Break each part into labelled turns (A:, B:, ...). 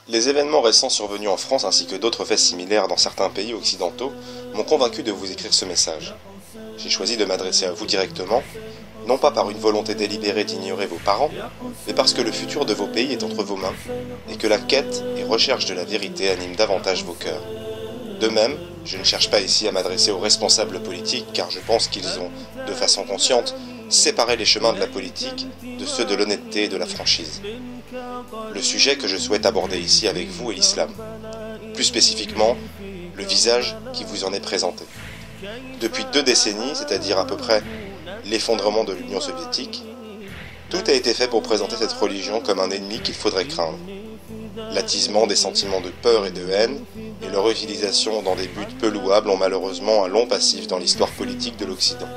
A: Les événements récents survenus en France ainsi que d'autres faits similaires dans certains pays occidentaux m'ont convaincu de vous écrire ce message. J'ai choisi de m'adresser à vous directement, non pas par une volonté délibérée d'ignorer vos parents, mais parce que le futur de vos pays est entre vos mains et que la quête et recherche de la vérité animent davantage vos cœurs. De même, je ne cherche pas ici à m'adresser aux responsables politiques car je pense qu'ils ont, de façon consciente, séparé les chemins de la politique de ceux de l'honnêteté et de la franchise. Le sujet que je souhaite aborder ici avec vous est l'islam. Plus spécifiquement, le visage qui vous en est présenté. Depuis 2 décennies, c'est-à-dire à peu près l'effondrement de l'Union soviétique, tout a été fait pour présenter cette religion comme un ennemi qu'il faudrait craindre. L'attisement des sentiments de peur et de haine et leur utilisation dans des buts peu louables ont malheureusement un long passif dans l'histoire politique de l'Occident.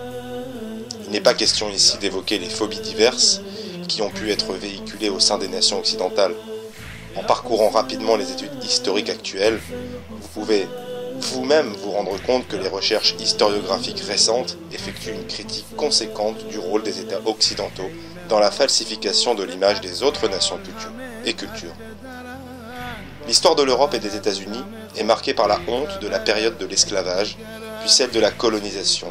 A: Il n'est pas question ici d'évoquer les phobies diverses qui ont pu être véhiculées au sein des nations occidentales. En parcourant rapidement les études historiques actuelles, vous pouvez vous-même vous rendre compte que les recherches historiographiques récentes effectuent une critique conséquente du rôle des États occidentaux dans la falsification de l'image des autres nations et cultures. L'histoire de l'Europe et des États-Unis est marquée par la honte de la période de l'esclavage, puis celle de la colonisation,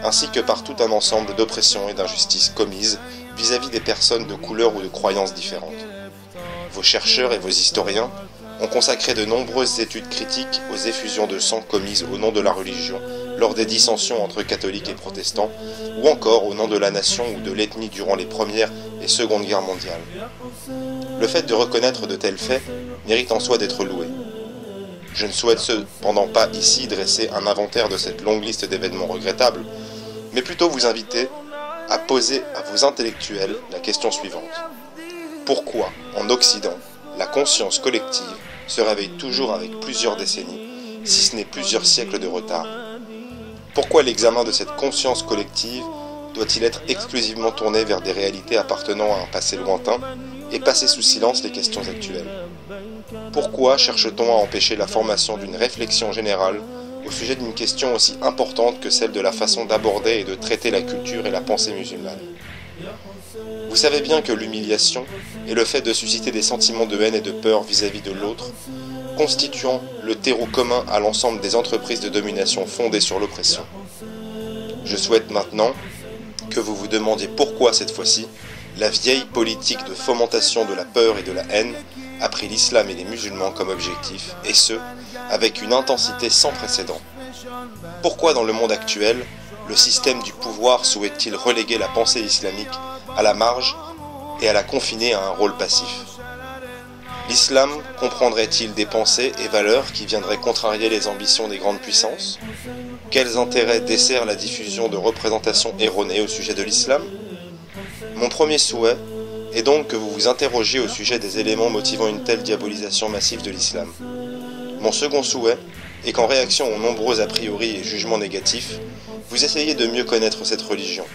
A: ainsi que par tout un ensemble d'oppressions et d'injustices commises vis-à-vis des personnes de couleur ou de croyances différentes. Vos chercheurs et vos historiens ont consacré de nombreuses études critiques aux effusions de sang commises au nom de la religion lors des dissensions entre catholiques et protestants, ou encore au nom de la nation ou de l'ethnie durant les Premières et Secondes Guerres mondiales. Le fait de reconnaître de tels faits mérite en soi d'être loué. Je ne souhaite cependant pas ici dresser un inventaire de cette longue liste d'événements regrettables, mais plutôt vous inviter à poser à vos intellectuels la question suivante. Pourquoi, en Occident, la conscience collective se réveille toujours avec plusieurs décennies, si ce n'est plusieurs siècles de retard? Pourquoi l'examen de cette conscience collective doit-il être exclusivement tourné vers des réalités appartenant à un passé lointain et passer sous silence les questions actuelles? Pourquoi cherche-t-on à empêcher la formation d'une réflexion générale au sujet d'une question aussi importante que celle de la façon d'aborder et de traiter la culture et la pensée musulmane? Vous savez bien que l'humiliation et le fait de susciter des sentiments de haine et de peur vis-à-vis de l'autre, constituant le terreau commun à l'ensemble des entreprises de domination fondées sur l'oppression. Je souhaite maintenant que vous vous demandiez pourquoi cette fois-ci, la vieille politique de fomentation de la peur et de la haine a pris l'islam et les musulmans comme objectif, et ce, avec une intensité sans précédent. Pourquoi dans le monde actuel, le système du pouvoir souhaite-t-il reléguer la pensée islamique à la marge et à la confiner à un rôle passif? L'islam comprendrait-il des pensées et valeurs qui viendraient contrarier les ambitions des grandes puissances? Quels intérêts dessert la diffusion de représentations erronées au sujet de l'islam? Mon premier souhait est donc que vous vous interrogiez au sujet des éléments motivant une telle diabolisation massive de l'islam. Mon second souhait est qu'en réaction aux nombreux a priori et jugements négatifs, vous essayez de mieux connaître cette religion,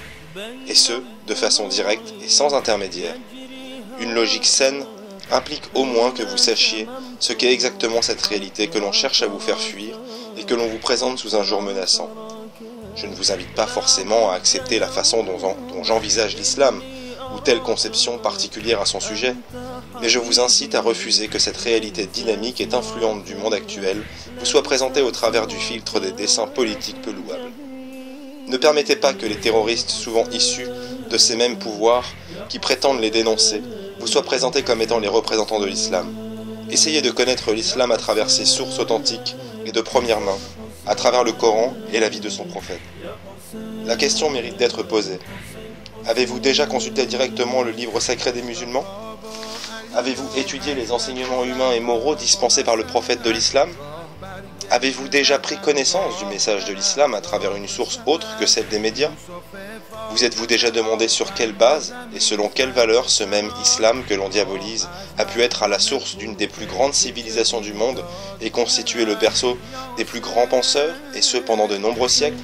A: et ce, de façon directe et sans intermédiaire. Une logique saine implique au moins que vous sachiez ce qu'est exactement cette réalité que l'on cherche à vous faire fuir et que l'on vous présente sous un jour menaçant. Je ne vous invite pas forcément à accepter la façon dont j'envisage l'islam, ou telle conception particulière à son sujet, mais je vous incite à refuser que cette réalité dynamique et influente du monde actuel vous soit présentée au travers du filtre des desseins politiques peu louables. Ne permettez pas que les terroristes, souvent issus de ces mêmes pouvoirs, qui prétendent les dénoncer, vous soient présentés comme étant les représentants de l'islam. Essayez de connaître l'islam à travers ses sources authentiques et de première main, à travers le Coran et la vie de son prophète. La question mérite d'être posée. Avez-vous déjà consulté directement le livre sacré des musulmans? Avez-vous étudié les enseignements humains et moraux dispensés par le prophète de l'islam? Avez-vous déjà pris connaissance du message de l'islam à travers une source autre que celle des médias? Vous êtes-vous déjà demandé sur quelle base et selon quelle valeur ce même islam que l'on diabolise a pu être à la source d'une des plus grandes civilisations du monde et constituer le berceau des plus grands penseurs, et ce pendant de nombreux siècles?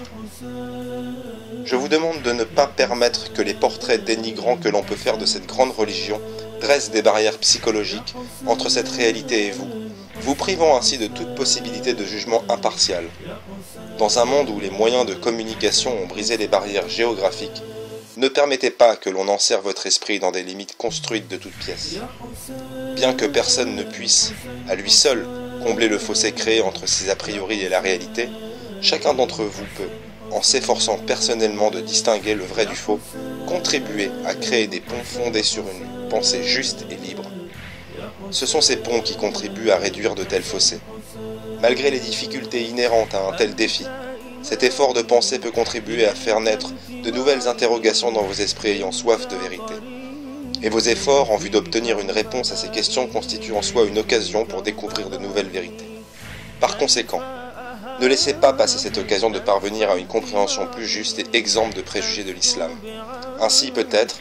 A: Je vous demande de ne pas permettre que les portraits dénigrants que l'on peut faire de cette grande religion dressent des barrières psychologiques entre cette réalité et vous, vous privant ainsi de toute possibilité de jugement impartial. Dans un monde où les moyens de communication ont brisé les barrières géographiques, Ne permettez pas que l'on enserre votre esprit dans des limites construites de toutes pièces. Bien que personne ne puisse, à lui seul, combler le fossé créé entre ses a priori et la réalité, chacun d'entre vous peut, en s'efforçant personnellement de distinguer le vrai du faux, contribuer à créer des ponts fondés sur une pensée juste et libre. Ce sont ces ponts qui contribuent à réduire de tels fossés. Malgré les difficultés inhérentes à un tel défi, cet effort de pensée peut contribuer à faire naître de nouvelles interrogations dans vos esprits ayant soif de vérité. Et vos efforts en vue d'obtenir une réponse à ces questions constituent en soi une occasion pour découvrir de nouvelles vérités. Par conséquent, ne laissez pas passer cette occasion de parvenir à une compréhension plus juste et exempte de préjugés de l'islam. Ainsi, peut-être,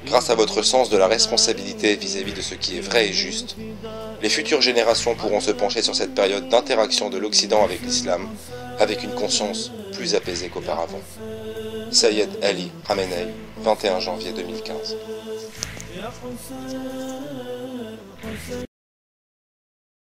A: grâce à votre sens de la responsabilité vis-à-vis de ce qui est vrai et juste, les futures générations pourront se pencher sur cette période d'interaction de l'Occident avec l'islam avec une conscience plus apaisée qu'auparavant. Sayed Ali Khamenei, 21 janvier 2015.